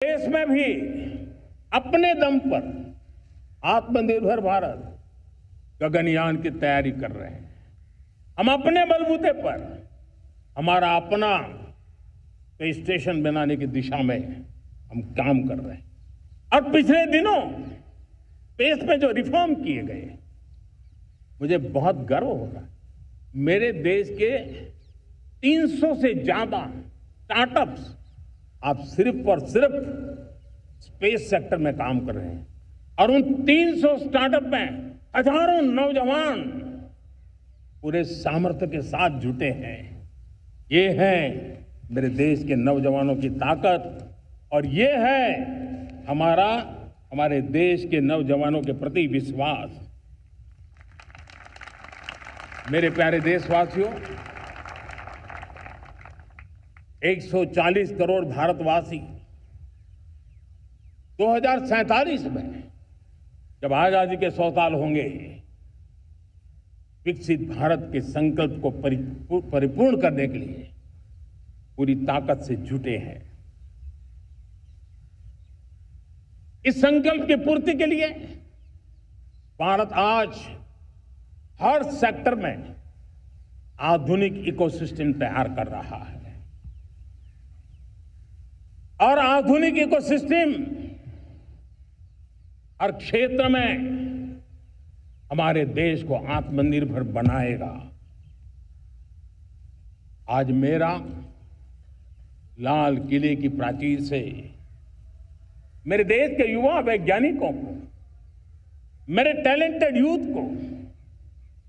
देश में भी अपने दम पर आत्मनिर्भर भारत गगनयान की तैयारी कर रहे हैं। हम अपने बलबूते पर हमारा अपना स्पेस स्टेशन बनाने की दिशा में हम काम कर रहे हैं। और पिछले दिनों स्पेस में जो रिफॉर्म किए गए, मुझे बहुत गर्व हो रहा है। मेरे देश के 300 से ज्यादा स्टार्टअप्स आप सिर्फ और सिर्फ स्पेस सेक्टर में काम कर रहे हैं और उन 300 स्टार्टअप में हजारों नौजवान पूरे सामर्थ्य के साथ जुटे हैं। ये है मेरे देश के नौजवानों की ताकत और ये है हमारे देश के नौजवानों के प्रति विश्वास। मेरे प्यारे देशवासियों, 140 करोड़ भारतवासी 2047 में जब आजादी के 100 साल होंगे, विकसित भारत के संकल्प को परिपूर्ण करने के लिए पूरी ताकत से जुटे हैं। इस संकल्प की पूर्ति के लिए भारत आज हर सेक्टर में आधुनिक इकोसिस्टम तैयार कर रहा है और आधुनिक इकोसिस्टम हर क्षेत्र में हमारे देश को आत्मनिर्भर बनाएगा। आज मेरा लाल किले की प्राचीर से मेरे देश के युवा वैज्ञानिकों को, मेरे टैलेंटेड यूथ को,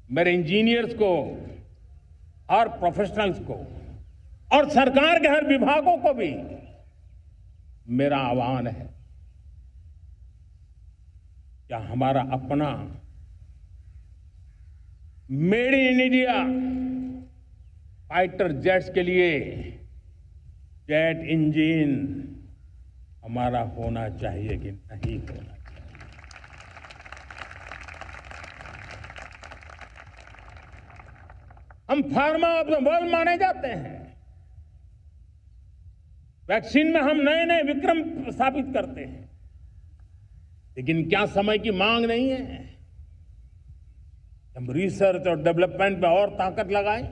मेरे इंजीनियर्स को और प्रोफेशनल्स को और सरकार के हर विभागों को भी मेरा आह्वान है, क्या हमारा अपना made in India fighter jets के लिए जेट इंजन हमारा होना चाहिए कि नहीं होना चाहिए? हम फार्मा ऑफ द वर्ल्ड माने जाते हैं। वैक्सीन में हम नए नए विक्रम स्थापित करते हैं, लेकिन क्या समय की मांग नहीं है हम रिसर्च और डेवलपमेंट में और ताकत लगाएं?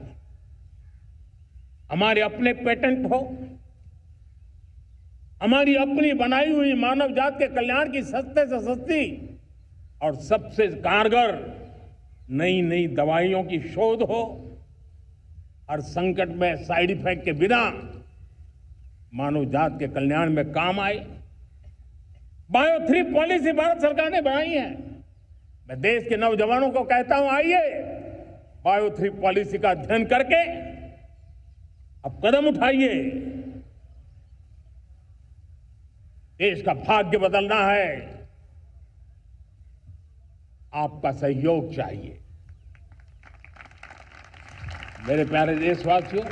हमारे अपने पेटेंट हो, हमारी अपनी बनाई हुई मानव जात के कल्याण की सस्ते से सस्ती और सबसे कारगर नई नई दवाइयों की शोध हो, हर संकट में साइड इफेक्ट के बिना मानव जात के कल्याण में काम आए। बायो 3 पॉलिसी भारत सरकार ने बनाई है। मैं देश के नौजवानों को कहता हूं, आइए बायो 3 पॉलिसी का अध्ययन करके अब कदम उठाइए। देश का भाग्य बदलना है, आपका सहयोग चाहिए। मेरे प्यारे देशवासियों,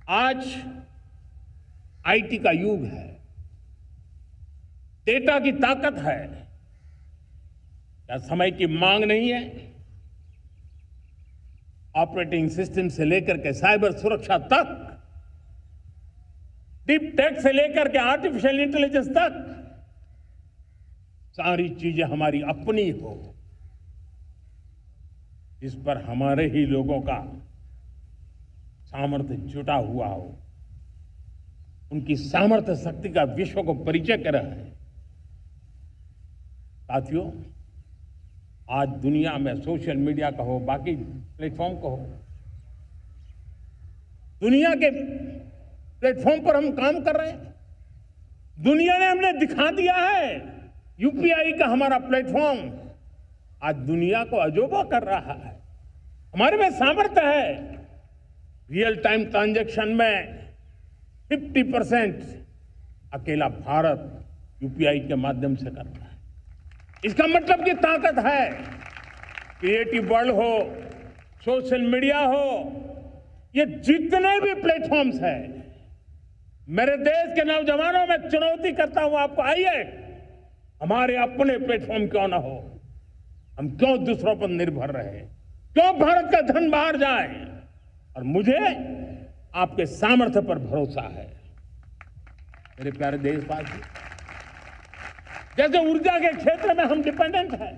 आज आईटी का युग है, डेटा की ताकत है। क्या समय की मांग नहीं है? ऑपरेटिंग सिस्टम से लेकर के साइबर सुरक्षा तक, डीप टेक से लेकर के आर्टिफिशियल इंटेलिजेंस तक, सारी चीजें हमारी अपनी हो, इस पर हमारे ही लोगों का सामर्थ्य जुटा हुआ हो, उनकी सामर्थ्य शक्ति का विश्व को परिचय करा है। साथियों, आज दुनिया में सोशल मीडिया का हो, बाकी प्लेटफॉर्म का हो, दुनिया के प्लेटफॉर्म पर हम काम कर रहे हैं। दुनिया ने हमने दिखा दिया है, यूपीआई का हमारा प्लेटफॉर्म आज दुनिया को अजोबा कर रहा है। हमारे में सामर्थ्य है। रियल टाइम ट्रांजैक्शन में 50% अकेला भारत यूपीआई के माध्यम से कर रहा है। इसका मतलब की ताकत है। क्रिएटिव वर्ल्ड हो, सोशल मीडिया हो, ये जितने भी प्लेटफॉर्म्स हैं, मेरे देश के नौजवानों में चुनौती करता हूं आपको, आइए हमारे अपने प्लेटफॉर्म क्यों ना हो, हम क्यों दूसरों पर निर्भर रहे, क्यों भारत का धन बाहर जाए। और मुझे आपके सामर्थ्य पर भरोसा है। मेरे प्यारे देशवासी, जैसे ऊर्जा के क्षेत्र में हम डिपेंडेंट हैं,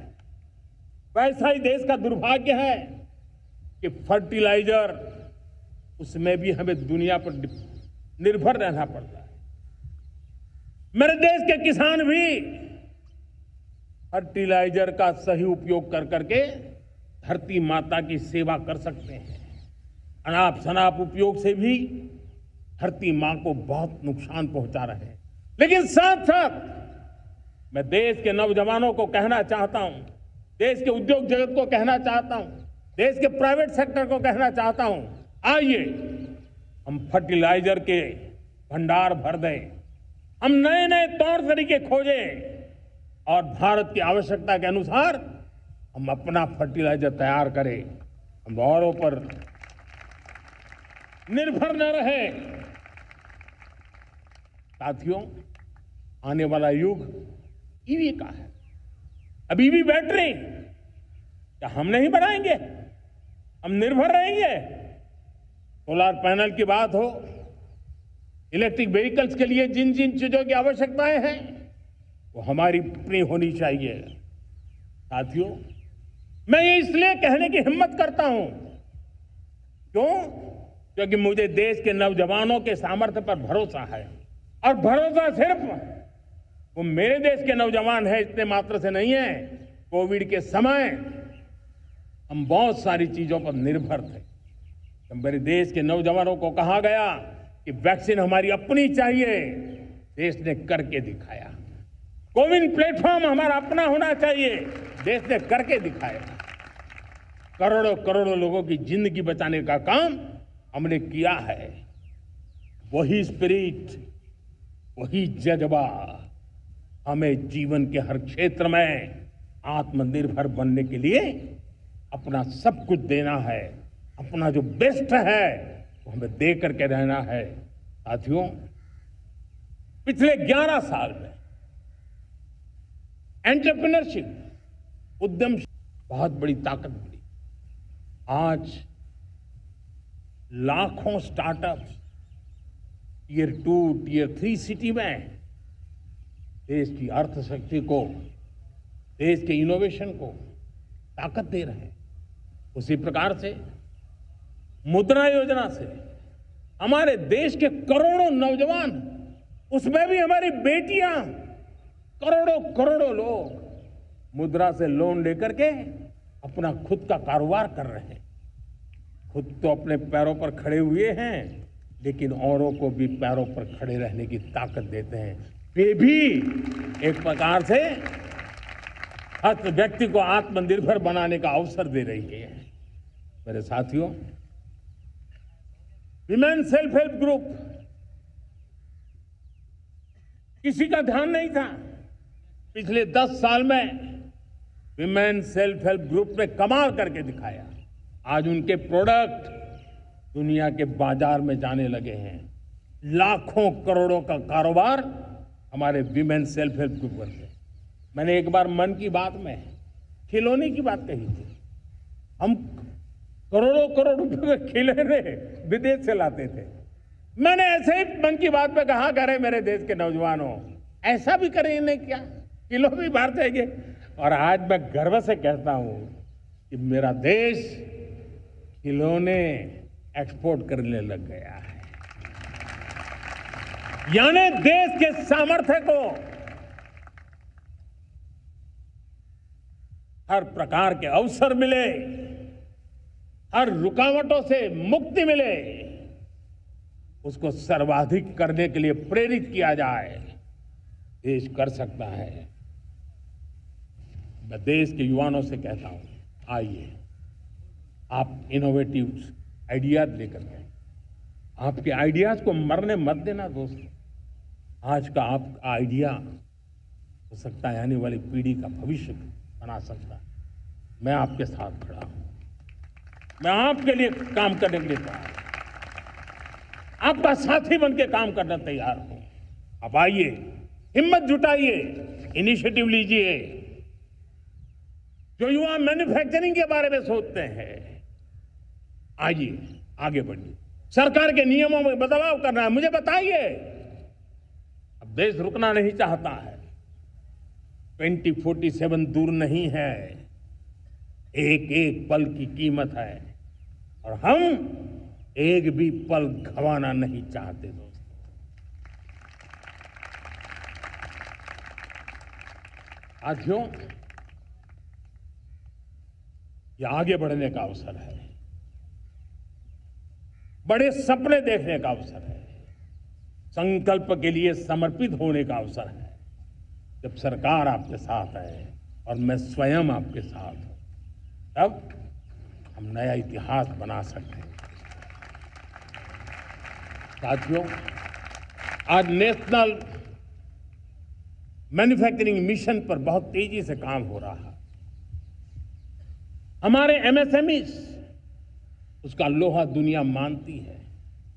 वैसा ही देश का दुर्भाग्य है कि फर्टिलाइजर, उसमें भी हमें दुनिया पर निर्भर रहना पड़ता है। मेरे देश के किसान भी फर्टिलाइजर का सही उपयोग कर करके धरती माता की सेवा कर सकते हैं। अनाप शनाप उपयोग से भी धरती मां को बहुत नुकसान पहुंचा रहे हैं। लेकिन साथ साथ मैं देश के नौजवानों को कहना चाहता हूं, देश के उद्योग जगत को कहना चाहता हूं, देश के प्राइवेट सेक्टर को कहना चाहता हूं, आइए हम फर्टिलाइजर के भंडार भर दें, हम नए नए तौर तरीके खोजें और भारत की आवश्यकता के अनुसार हम अपना फर्टिलाइजर तैयार करें। हम औरों पर निर्भर न रहे। साथियों, आने वाला युग ईवी का है। अब ईवी बैटरी क्या हम नहीं बनाएंगे? हम निर्भर रहेंगे? सोलर पैनल की बात हो, इलेक्ट्रिक व्हीकल्स के लिए जिन जिन चीजों की आवश्यकताएं हैं वो हमारी अपनी होनी चाहिए। साथियों, मैं ये इसलिए कहने की हिम्मत करता हूं, क्योंकि मुझे देश के नौजवानों के सामर्थ्य पर भरोसा है। और भरोसा सिर्फ वो मेरे देश के नौजवान है इतने मात्र से नहीं है। कोविड के समय हम बहुत सारी चीजों पर निर्भर थे। तो मेरे देश के नौजवानों को कहा गया कि वैक्सीन हमारी अपनी चाहिए, देश ने करके दिखाया। कोविन प्लेटफॉर्म हमारा अपना होना चाहिए, देश ने करके दिखाया। करोड़ों करोड़ों लोगों की जिंदगी बचाने का काम हमने किया है। वही स्पिरिट, वही जज्बा हमें जीवन के हर क्षेत्र में आत्मनिर्भर बनने के लिए अपना सब कुछ देना है। अपना जो बेस्ट है वो हमें दे करके रहना है। साथियों, पिछले 11 साल में एंटरप्रेन्योरशिप, उद्यम बहुत बड़ी ताकत मिली। आज लाखों स्टार्टअप्स टियर 2, टियर 3 सिटी में देश की अर्थशक्ति को, देश के इनोवेशन को ताकत दे रहे हैं। उसी प्रकार से मुद्रा योजना से हमारे देश के करोड़ों नौजवान, उसमें भी हमारी बेटियां, करोड़ों करोड़ों लोग मुद्रा से लोन लेकर के अपना खुद का कारोबार कर रहे हैं। खुद तो अपने पैरों पर खड़े हुए हैं, लेकिन औरों को भी पैरों पर खड़े रहने की ताकत देते हैं। वे भी एक प्रकार से हर व्यक्ति को आत्मनिर्भर बनाने का अवसर दे रही है। मेरे साथियों, विमेन सेल्फ हेल्प ग्रुप किसी का ध्यान नहीं था। पिछले 10 साल में विमेन सेल्फ हेल्प ग्रुप ने कमाल करके दिखाया। आज उनके प्रोडक्ट दुनिया के बाजार में जाने लगे हैं। लाखों करोड़ों का कारोबार हमारे विमेन सेल्फ हेल्प ग्रुप करते हैं। मैंने एक बार मन की बात में खिलौने की बात कही थी। हम करोड़ों करोड़ रुपए के खिलौने विदेश से लाते थे। मैंने ऐसे ही मन की बात में कहा, करे मेरे देश के नौजवानों, ऐसा भी करें नहीं क्या, किलो भी बाहर जाएंगे। और आज मैं गर्व से कहता हूं कि मेरा देश खिलौने एक्सपोर्ट करने लग गया है। यानी देश के सामर्थ्य को हर प्रकार के अवसर मिले, हर रुकावटों से मुक्ति मिले, उसको सर्वाधिक करने के लिए प्रेरित किया जाए। देश कर सकता है। मैं देश के युवाओं से कहता हूं, आइए आप इनोवेटिव आइडियाज लेकर के, आपके आइडियाज को मरने मत देना दोस्तों। आज का आपका आइडिया हो सकता है आने वाली पीढ़ी का भविष्य बना सकता है। मैं आपके साथ खड़ा हूं, मैं आपके लिए काम करने के लिए तैयार हूं, आपका साथी बन के काम करना तैयार हूं। अब आइए, हिम्मत जुटाइए, इनिशिएटिव लीजिए। जो युवा मैन्युफैक्चरिंग के बारे में सोचते हैं, आइए आगे बढ़िए। सरकार के नियमों में बदलाव करना है, मुझे बताइए। देश रुकना नहीं चाहता है। 2047 दूर नहीं है, एक एक पल की कीमत है और हम एक भी पल गंवाना नहीं चाहते दोस्तों। साथियों, ये आगे बढ़ने का अवसर है, बड़े सपने देखने का अवसर है, संकल्प के लिए समर्पित होने का अवसर है। जब सरकार आपके साथ है और मैं स्वयं आपके साथ हूं, तब हम नया इतिहास बना सकते हैं। साथियों, आज नेशनल मैन्युफैक्चरिंग मिशन पर बहुत तेजी से काम हो रहा है। हमारे एमएसएमईज, उसका लोहा दुनिया मानती है।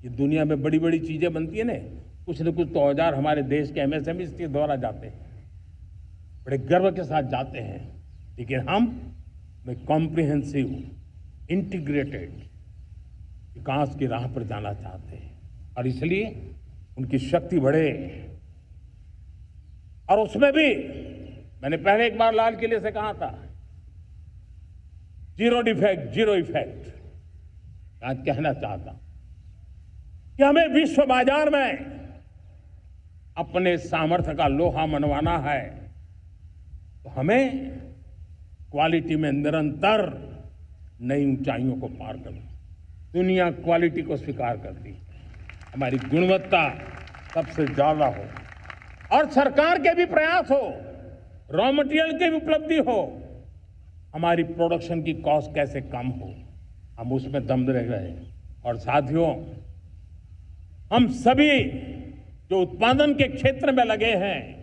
ये दुनिया में बड़ी बड़ी चीजें बनती है ना, कुछ न कुछ तो औजार हमारे देश के एमएसएमईज के द्वारा जाते हैं, बड़े गर्व के साथ जाते हैं। लेकिन हम कॉम्प्रिहेंसिव इंटीग्रेटेड विकास की राह पर जाना चाहते हैं और इसलिए उनकी शक्ति बढ़े। और उसमें भी मैंने पहले एक बार लाल किले से कहा था, जीरो डिफेक्ट जीरो इफेक्ट। आज कहना चाहता हूं कि हमें विश्व बाजार में अपने सामर्थ्य का लोहा मनवाना है, तो हमें क्वालिटी में निरंतर नई ऊंचाइयों को पार करना। दुनिया क्वालिटी को स्वीकार करती है, हमारी गुणवत्ता सबसे ज्यादा हो और सरकार के भी प्रयास हो, रॉ मटेरियल की भी उपलब्धि हो, हमारी प्रोडक्शन की कॉस्ट कैसे कम हो, हम उसमें दम रह रहे। और साथियों, हम सभी जो उत्पादन के क्षेत्र में लगे हैं,